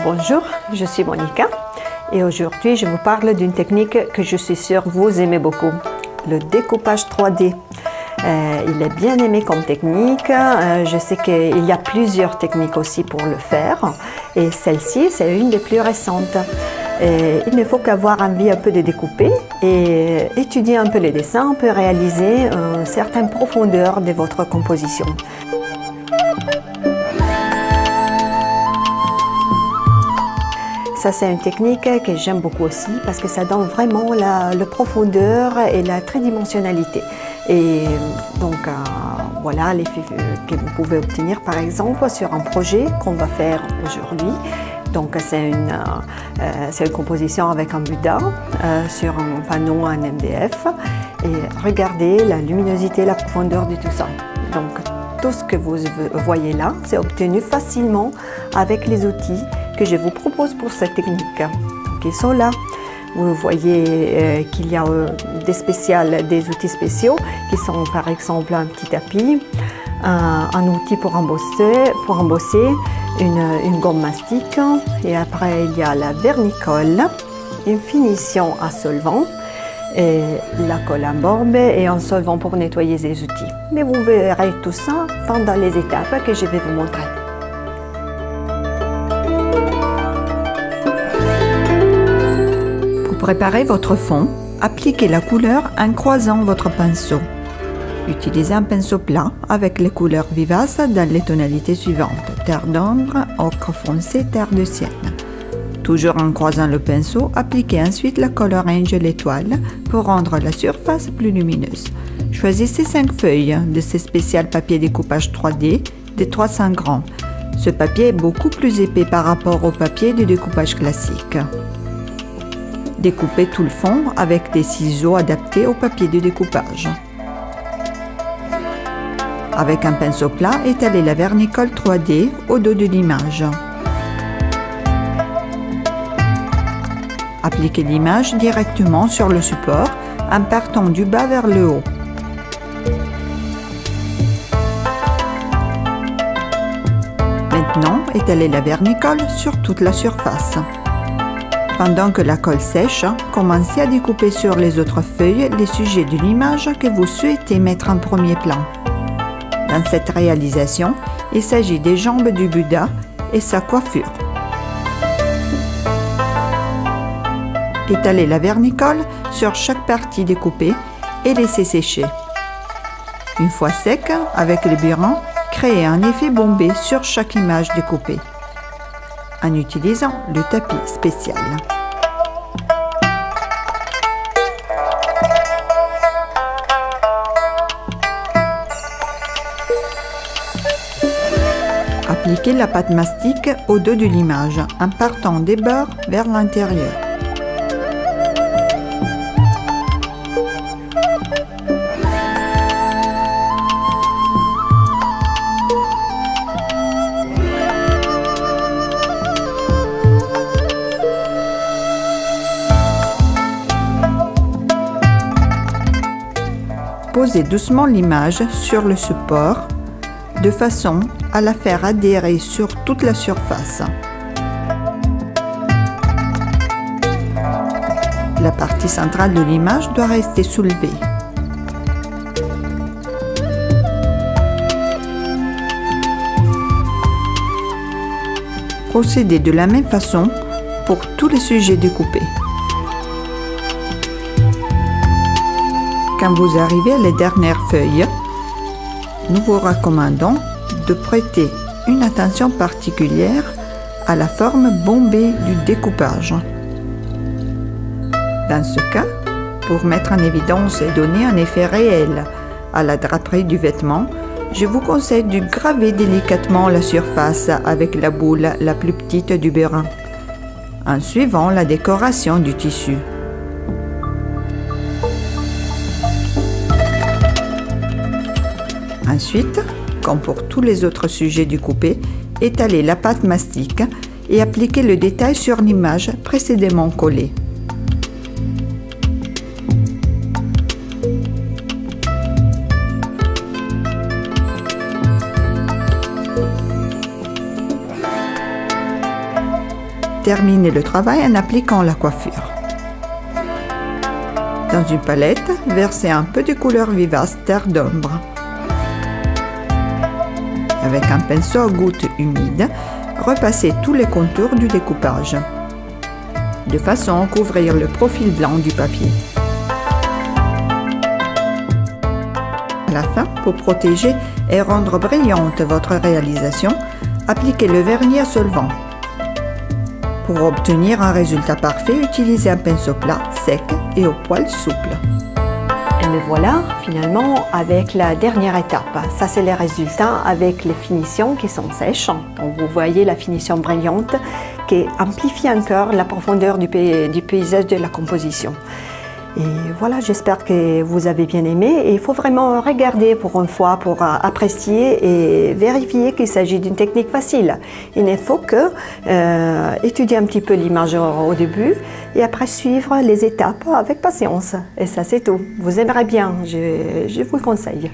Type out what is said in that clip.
Bonjour, je suis Monica et aujourd'hui je vous parle d'une technique que je suis sûre vous aimez beaucoup, le découpage 3D. Il est bien aimé comme technique, je sais qu'il y a plusieurs techniques aussi pour le faire et celle-ci c'est une des plus récentes. Il ne faut qu'avoir envie un peu de découper et étudier un peu les dessins peut réaliser une certaine profondeur de votre composition. Ça, c'est une technique que j'aime beaucoup aussi parce que ça donne vraiment la profondeur et la tridimensionnalité. Et donc, voilà l'effet que vous pouvez obtenir par exemple sur un projet qu'on va faire aujourd'hui. Donc, c'est une composition avec un Bouddha sur un panneau en MDF. Et regardez la luminosité, la profondeur de tout ça. Donc, tout ce que vous voyez là, c'est obtenu facilement avec les outils que je vous propose pour cette technique. Donc, ils sont là. Vous voyez qu'il y a des outils spéciaux qui sont par exemple un petit tapis, un outil pour embosser, une gomme mastic et après il y a la vernicole, une finition à solvant, et la colle à bombe et un solvant pour nettoyer les outils. Mais vous verrez tout ça pendant les étapes que je vais vous montrer. Pour préparer votre fond, appliquez la couleur en croisant votre pinceau. Utilisez un pinceau plat avec les couleurs vivaces dans les tonalités suivantes: terre d'ombre, ocre foncé, terre de sienne. Toujours en croisant le pinceau, appliquez ensuite la colle orange l'étoile pour rendre la surface plus lumineuse. Choisissez 5 feuilles de ce spécial papier découpage 3D de 300 grammes. Ce papier est beaucoup plus épais par rapport au papier de découpage classique. Découpez tout le fond avec des ciseaux adaptés au papier de découpage. Avec un pinceau plat, étalez la vernicole 3D au dos de l'image. Appliquez l'image directement sur le support en partant du bas vers le haut. Maintenant, étalez la vernicole sur toute la surface. Pendant que la colle sèche, commencez à découper sur les autres feuilles les sujets de l'image que vous souhaitez mettre en premier plan. Dans cette réalisation, il s'agit des jambes du Bouddha et sa coiffure. Étalez la vernicole sur chaque partie découpée et laissez sécher. Une fois sec, avec le burin, créez un effet bombé sur chaque image découpée en utilisant le tapis spécial. Appliquez la pâte mastic au dos de l'image en partant des bords vers l'intérieur. Posez doucement l'image sur le support de façon à la faire adhérer sur toute la surface. La partie centrale de l'image doit rester soulevée. Procédez de la même façon pour tous les sujets découpés. Quand vous arrivez à la dernière feuille, nous vous recommandons de prêter une attention particulière à la forme bombée du découpage. Dans ce cas, pour mettre en évidence et donner un effet réel à la draperie du vêtement, je vous conseille de graver délicatement la surface avec la boule la plus petite du burin, en suivant la décoration du tissu. Ensuite, comme pour tous les autres sujets découpés, étalez la pâte mastic et appliquez le détail sur l'image précédemment collée. terminez le travail en appliquant la coiffure. Dans une palette, versez un peu de couleur vivace terre d'ombre. Avec un pinceau à gouttes humide, repassez tous les contours du découpage, de façon à couvrir le profil blanc du papier. À la fin, pour protéger et rendre brillante votre réalisation, appliquez le vernis à solvant. Pour obtenir un résultat parfait, utilisez un pinceau plat, sec et au poil souple. Et me voilà finalement avec la dernière étape. Ça, c'est les résultats avec les finitions qui sont sèches. Donc, vous voyez la finition brillante qui amplifie encore la profondeur du paysage de la composition. Et voilà, j'espère que vous avez bien aimé. Et il faut vraiment regarder pour une fois pour apprécier et vérifier qu'il s'agit d'une technique facile. Il ne faut que étudier un petit peu l'image au début et après suivre les étapes avec patience. Et ça, c'est tout. Vous aimerez bien, je vous le conseille.